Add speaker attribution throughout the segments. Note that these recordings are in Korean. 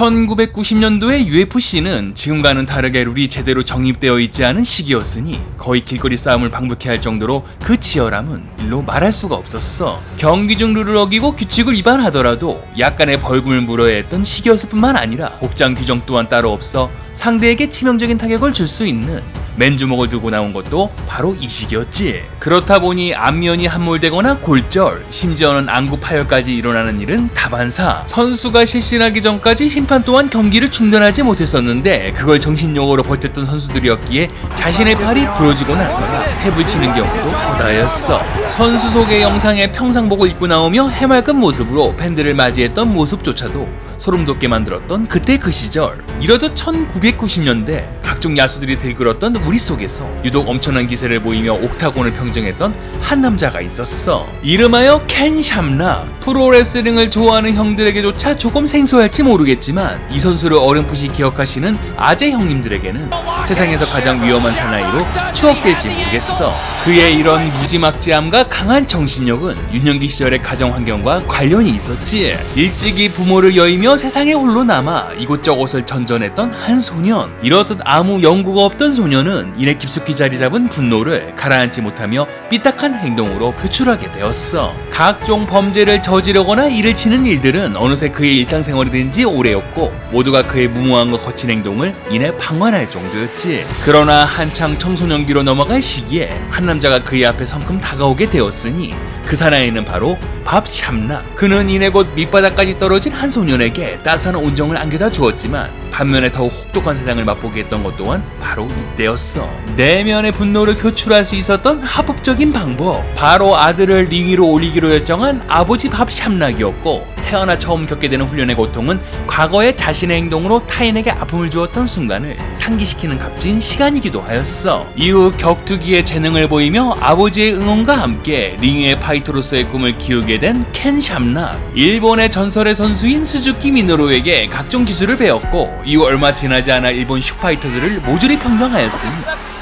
Speaker 1: 1990년도의 UFC는 지금과는 다르게 룰이 제대로 정립되어 있지 않은 시기였으니 거의 길거리 싸움을 방불케 할 정도로 그 치열함은 일로 말할 수가 없었어. 경기 중 룰을 어기고 규칙을 위반하더라도 약간의 벌금을 물어야 했던 시기였을 뿐만 아니라 복장 규정 또한 따로 없어 상대에게 치명적인 타격을 줄 수 있는 맨주먹을 들고 나온 것도 바로 이 시기였지. 그렇다 보니 안면이 함몰되거나 골절, 심지어는 안구 파열까지 일어나는 일은 다반사. 선수가 실신하기 전까지 심판 또한 경기를 중단하지 못했었는데 그걸 정신력으로 버텼던 선수들이었기에 자신의 팔이 부러지고 나서야 탭을 치는 경우도 허다했어. 선수 소개 영상에 평상복을 입고 나오며 해맑은 모습으로 팬들을 맞이했던 모습조차도 소름 돋게 만들었던 그때 그 시절. 이러듯 1990년대 각종 야수들이 들끓었던 우리 속에서 유독 엄청난 기세를 보이며 옥타곤을 평정했던 한 남자가 있었어. 이름하여 켄 샴락. 프로레슬링을 좋아하는 형들에게조차 조금 생소할지 모르겠지만 이 선수를 어렴풋이 기억하시는 아재 형님들에게는 세상에서 가장 위험한 사나이로 추억될지 모르겠어. 그의 이런 무지막지함과 강한 정신력은 유년기 시절의 가정 환경과 관련이 있었지. 일찍이 부모를 여의며 세상에 홀로 남아 이곳저곳을 전전했던 한 소년. 이렇듯 아무 연고가 없던 소년은 이내 깊숙이 자리 잡은 분노를 가라앉지 못하며 삐딱한 행동으로 표출하게 되었어. 각종 범죄를 저지르거나 일을 치는 일들은 어느새 그의 일상생활이 된 지 오래였고 모두가 그의 무모함과 거친 행동을 이내 방관할 정도였지. 그러나 한창 청소년기로 넘어갈 시기에 한 남자가 그의 앞에 성큼 다가오게 되었으니 그 사나이는 바로 밥 샴락. 그는 이내 곧 밑바닥까지 떨어진 한 소년에게 따스한 온정을 안겨다 주었지만 반면에 더욱 혹독한 세상을 맛보게 했던 것 또한 바로 이때였어. 내면의 분노를 표출할 수 있었던 합법적인 방법, 바로 아들을 링 위로 올리기로 결정한 아버지 밥 샴락이었고 태어나 처음 겪게 되는 훈련의 고통은 과거의 자신의 행동으로 타인에게 아픔을 주었던 순간을 상기시키는 값진 시간이기도 하였어. 이후 격투기의 재능을 보이며 아버지의 응원과 함께 링의 파이터로서의 꿈을 키우게 된 켄 샴락. 일본의 전설의 선수인 스즈키 미노루에게 각종 기술을 배웠고 이후 얼마 지나지 않아 일본 슈파이터들을 모조리 평정하였으니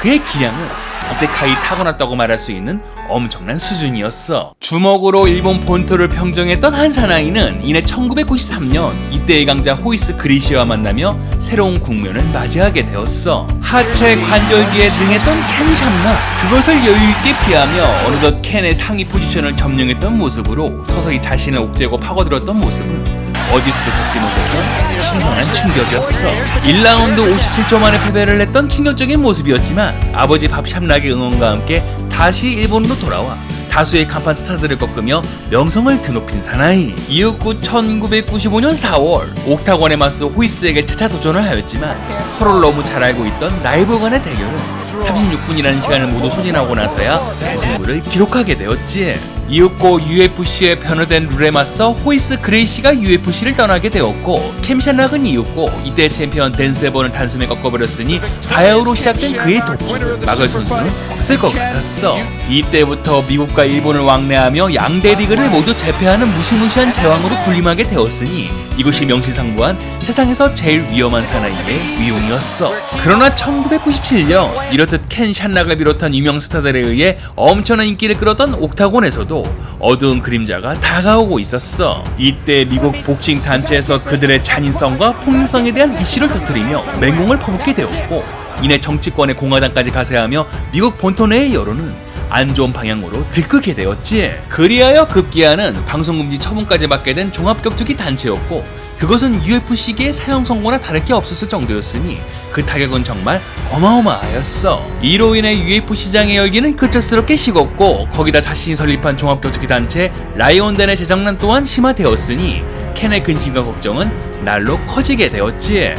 Speaker 1: 그의 기량은 이때카이 타고났다고 말할 수 있는 엄청난 수준이었어. 주먹으로 일본 본토를 평정했던 한 사나이는 이내 1993년 이때의 강자 호이스 그리시와 만나며 새로운 국면을 맞이하게 되었어. 하체 관절기에 능했던 켄 샴락. 그것을 여유있게 피하며 어느덧 켄의 상위 포지션을 점령했던 모습으로 서서히 자신을 옥죄고 파고들었던 모습은 어디서도 겪지 못했던 신선한 충격이었어. 1라운드 57초 만에 패배를 했던 충격적인 모습이었지만 아버지 밥 샴락의 응원과 함께 다시 일본으로 돌아와 다수의 간판 스타들을 꺾으며 명성을 드높인 사나이. 이후 1995년 4월 옥타곤에 맞서 호이스에게 재차 도전을 하였지만 서로를 너무 잘 알고 있던 라이벌 간의 대결은 36분이라는 시간을 모두 소진하고 나서야 우승을 기록하게 되었지. 이윽고 UFC에 변화된 룰에 맞서 호이스 그레이시가 UFC를 떠나게 되었고 켄 샴락은 이윽고 이때 챔피언 댄 세번을 단숨에 꺾어버렸으니 바야흐로 시작된 그의 독주를 막을 선수는 없을 것 같았어. 이때부터 미국과 일본을 왕래하며 양대 리그를 모두 제패하는 무시무시한 제왕으로 군림하게 되었으니 이것이 명실상부한 세상에서 제일 위험한 사나이의 위용이었어. 그러나 1997년 이렇듯 켄 샴락을 비롯한 유명 스타들에 의해 엄청난 인기를 끌었던 옥타곤에서도 어두운 그림자가 다가오고 있었어. 이때 미국 복싱 단체에서 그들의 잔인성과 폭력성에 대한 이슈를 터뜨리며 맹공을 퍼붓게 되었고 이내 정치권의 공화당까지 가세하며 미국 본토 내의 여론은 안 좋은 방향으로 들끓게 되었지. 그리하여 급기야는 방송금지 처분까지 받게 된 종합격투기 단체였고 그것은 UFC계의 사형 선고나 다를 게 없었을 정도였으니 그 타격은 정말 어마어마하였어. 이로 인해 UFC 시장의 열기는 급작스럽게 식었고 거기다 자신이 설립한 종합격투기 단체 라이온덴의 재정난 또한 심화되었으니 켄의 근심과 걱정은 날로 커지게 되었지.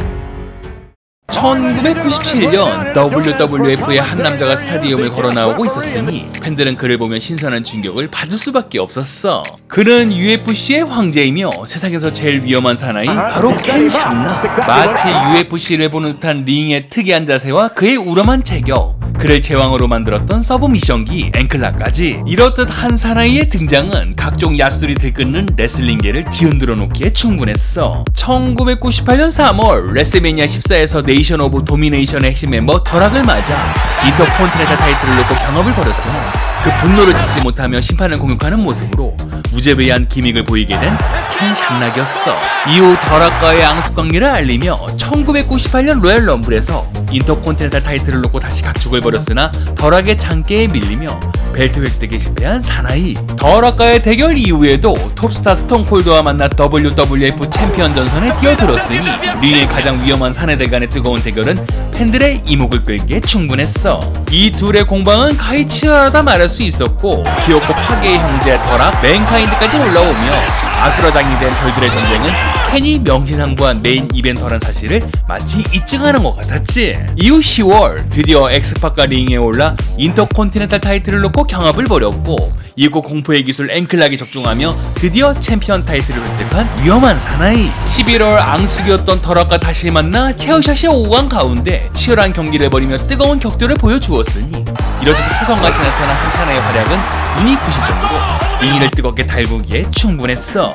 Speaker 1: 1997년 WWF의 한 남자가 스타디움을 걸어 나오고 있었으니 팬들은 그를 보며 신선한 충격을 받을 수밖에 없었어. 그는 UFC의 황제이며 세상에서 제일 위험한 사나이 바로 켄 샴락. 마치 UFC를 보는 듯한 링의 특이한 자세와 그의 우람한 체격, 그를 제왕으로 만들었던 서브미션기 앵클라까지. 이렇듯 한 사나이의 등장은 각종 야수들이 들끓는 레슬링계를 뒤흔들어 놓기에 충분했어. 1998년 3월 레슬매니아 14에서 네이션 오브 도미네이션의 핵심 멤버 더락을 맞아 인터콘티넨탈 타이틀을 놓고 경합을 벌였으나 그 분노를 잡지 못하며 심판을 공격하는 모습으로 무자비한 기믹을 보이게 된 켄 샴락이었어. 이후 더락과의 앙숙 관계를 알리며 1998년 로얄 럼블에서 인터콘티넨탈 타이틀을 놓고 다시 각축을 벌였으나 더락의 장기에 밀리며 벨트 획득에 실패한 사나이. 더락과의 대결 이후에도 톱스타 스톤콜드와 만나 WWF 챔피언 전선에 뛰어들었으니 링의 가장 위험한 사내들 간의 뜨거운 대결은 팬들의 이목을 끌기에 충분했어. 이 둘의 공방은 가히 치열하다 말할 수 있었고 기어코 파괴의 형제 더락, 맨카인드까지 올라오며 아수라장이 된 별들의 전쟁은 켄이 명실상부한 메인 이벤터란 사실을 마치 입증하는 것 같았지. 이후 10월 드디어 엑스파크가 링에 올라 인터콘티넨탈 타이틀을 놓고 경합을 벌였고 이후 공포의 기술 앵클락이 적중하며 드디어 챔피언 타이틀을 획득한 위험한 사나이. 11월 앙숙이었던 더락과 다시 만나 체어샷이 오고 간 가운데 치열한 경기를 벌이며 뜨거운 격돌을 보여주었으니 이렇듯 화성같이 나타난 한 사나이의 활약은 눈이 부실 정도로 링을 뜨겁게 달구기에 충분했어.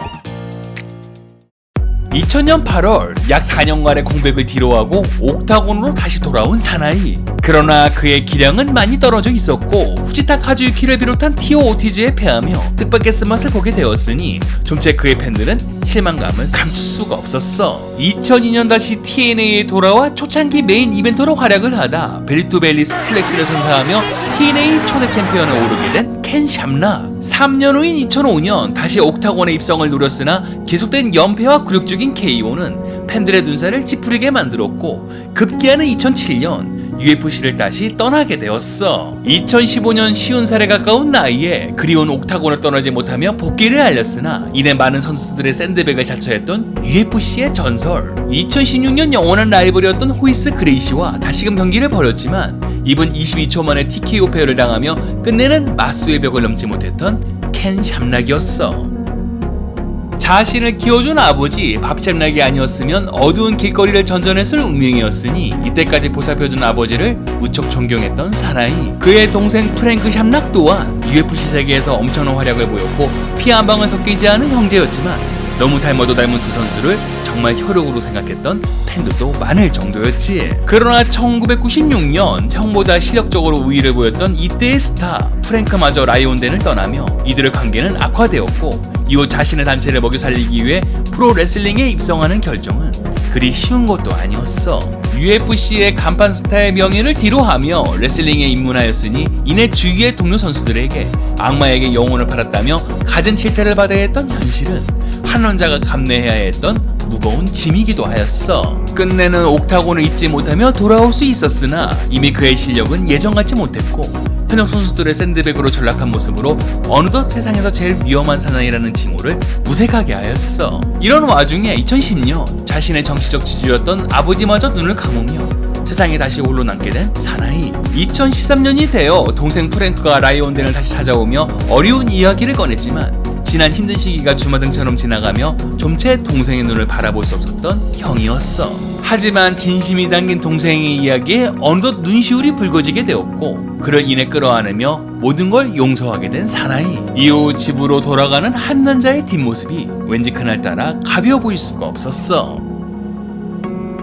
Speaker 1: 2000년 8월 약 4년간의 공백을 뒤로하고 옥타곤으로 다시 돌아온 사나이. 그러나 그의 기량은 많이 떨어져 있었고 후지타 카즈유키를 비롯한 티오 오티즈에 패하며 뜻밖의 쓴맛을 보게 되었으니 좀째 그의 팬들은 실망감을 감출 수가 없었어. 2002년 다시 TNA에 돌아와 초창기 메인 이벤터로 활약을 하다 벨리투벨리 스플렉스를 선사하며 TNA 초대 챔피언에 오르게 된 켄 샴락. 3년 후인 2005년 다시 옥타곤에 입성을 노렸으나 계속된 연패와 굴욕적인 KO는 팬들의 눈살을 찌푸리게 만들었고 급기야는 2007년 UFC를 다시 떠나게 되었어. 2015년 50살에 가까운 나이에 그리운 옥타곤을 떠나지 못하며 복귀를 알렸으나 이내 많은 선수들의 샌드백을 자처했던 UFC의 전설. 2016년 영원한 라이벌이었던 호이스 그레이시와 다시금 경기를 벌였지만 이분 22초 만에 TKO 패배를 당하며 끝내는 마수의 벽을 넘지 못했던 켄 샴락이었어. 자신을 키워준 아버지 밥 샴락이 아니었으면 어두운 길거리를 전전했을 운명이었으니 이때까지 보살펴준 아버지를 무척 존경했던 사나이. 그의 동생 프랭크 샴락 또한 UFC 세계에서 엄청난 활약을 보였고 피 한 방울 섞이지 않은 형제였지만 너무 닮아도 닮은 두 선수를 정말 혈육으로 생각했던 팬들도 많을 정도였지. 그러나 1996년 형보다 실력적으로 우위를 보였던 이때의 스타 프랭크마저 라이온덴을 떠나며 이들의 관계는 악화되었고 이후 자신의 단체를 먹여 살리기 위해 프로레슬링에 입성하는 결정은 그리 쉬운 것도 아니었어. UFC의 간판 스타의 명예를 뒤로하며 레슬링에 입문하였으니 이내 주위의 동료 선수들에게 악마에게 영혼을 팔았다며 갖은 칠태를 받아야 했던 현실은 한 원자가 감내해야 했던 무거운 짐이기도 하였어. 끝내는 옥타곤을 잊지 못하며 돌아올 수 있었으나 이미 그의 실력은 예전 같지 못했고 현역 선수들의 샌드백으로 전락한 모습으로 어느덧 세상에서 제일 위험한 사나이라는 칭호를 무색하게 하였어. 이런 와중에 2010년 자신의 정치적 지주였던 아버지마저 눈을 감으며 세상에 다시 홀로 남게 된 사나이. 2013년이 되어 동생 프랭크가 라이온덴을 다시 찾아오며 어려운 이야기를 꺼냈지만 지난 힘든 시기가 주마등처럼 지나가며 좀채 동생의 눈을 바라볼 수 없었던 형이었어. 하지만 진심이 담긴 동생의 이야기에 어느덧 눈시울이 붉어지게 되었고 그를 인해 끌어안으며 모든 걸 용서하게 된 사나이. 이후 집으로 돌아가는 한 남자의 뒷모습이 왠지 그날따라 가벼워 보일 수가 없었어.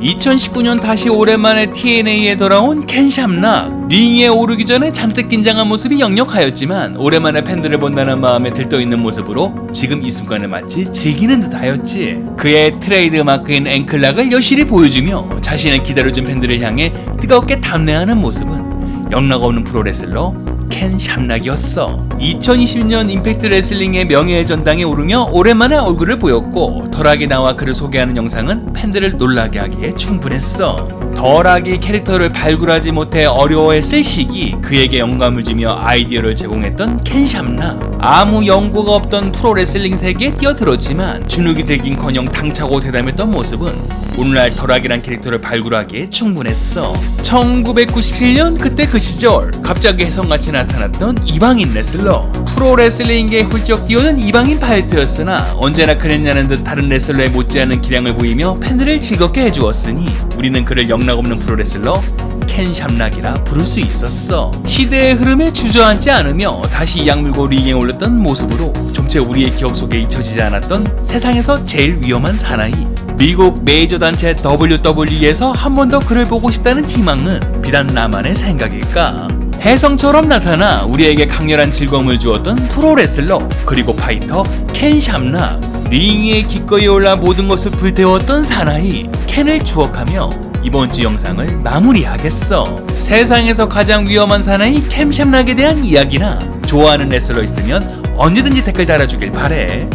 Speaker 1: 2019년 다시 오랜만에 TNA에 돌아온 켄 샴락. 링에 오르기 전에 잔뜩 긴장한 모습이 역력하였지만 오랜만에 팬들을 본다는 마음에 들떠있는 모습으로 지금 이 순간을 마치 즐기는 듯 하였지. 그의 트레이드 마크인 앵클락을 여실히 보여주며 자신을 기다려준 팬들을 향해 뜨겁게 담례하는 모습은 영락없는 프로레슬러 켄 샴락이었어. 2020년 임팩트 레슬링의 명예의 전당에 오르며 오랜만에 얼굴을 보였고 덜하게 나와 그를 소개하는 영상은 팬들을 놀라게 하기에 충분했어. 덜하게 캐릭터를 발굴하지 못해 어려워했을 시기 그에게 영감을 주며 아이디어를 제공했던 켄 샴락. 아무 연고가 없던 프로레슬링 세계에 뛰어들었지만 주눅이 들긴커녕 당차고 대담했던 모습은 오늘날 덜하게란 캐릭터를 발굴하기에 충분했어. 1997년 그때 그 시절 갑자기 혜성같이 나타났던 이방인 레슬러. 프로레슬링계에 훌쩍 뛰어든 이방인 파이터였으나 언제나 그랬냐는 듯 다른 레슬러에 못지않은 기량을 보이며 팬들을 즐겁게 해주었으니 우리는 그를 영락없는 프로레슬러 켄 샴락이라 부를 수 있었어. 시대의 흐름에 주저앉지 않으며 다시 약물고 링에 올랐던 모습으로 좀채 우리의 기억 속에 잊혀지지 않았던 세상에서 제일 위험한 사나이. 미국 메이저 단체 WWE에서 한 번 더 그를 보고 싶다는 희망은 비단 나만의 생각일까? 혜성처럼 나타나 우리에게 강렬한 즐거움을 주었던 프로레슬러 그리고 파이터 켄 샴락, 링 위에 기꺼이 올라 모든 것을 불태웠던 사나이 켄을 추억하며 이번 주 영상을 마무리하겠어. 세상에서 가장 위험한 사나이 켄 샴락에 대한 이야기나 좋아하는 레슬러 있으면 언제든지 댓글 달아주길 바래.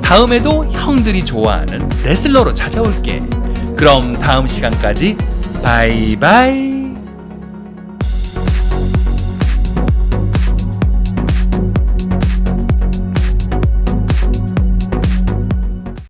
Speaker 1: 다음에도 형들이 좋아하는 레슬러로 찾아올게. 그럼 다음 시간까지 바이바이.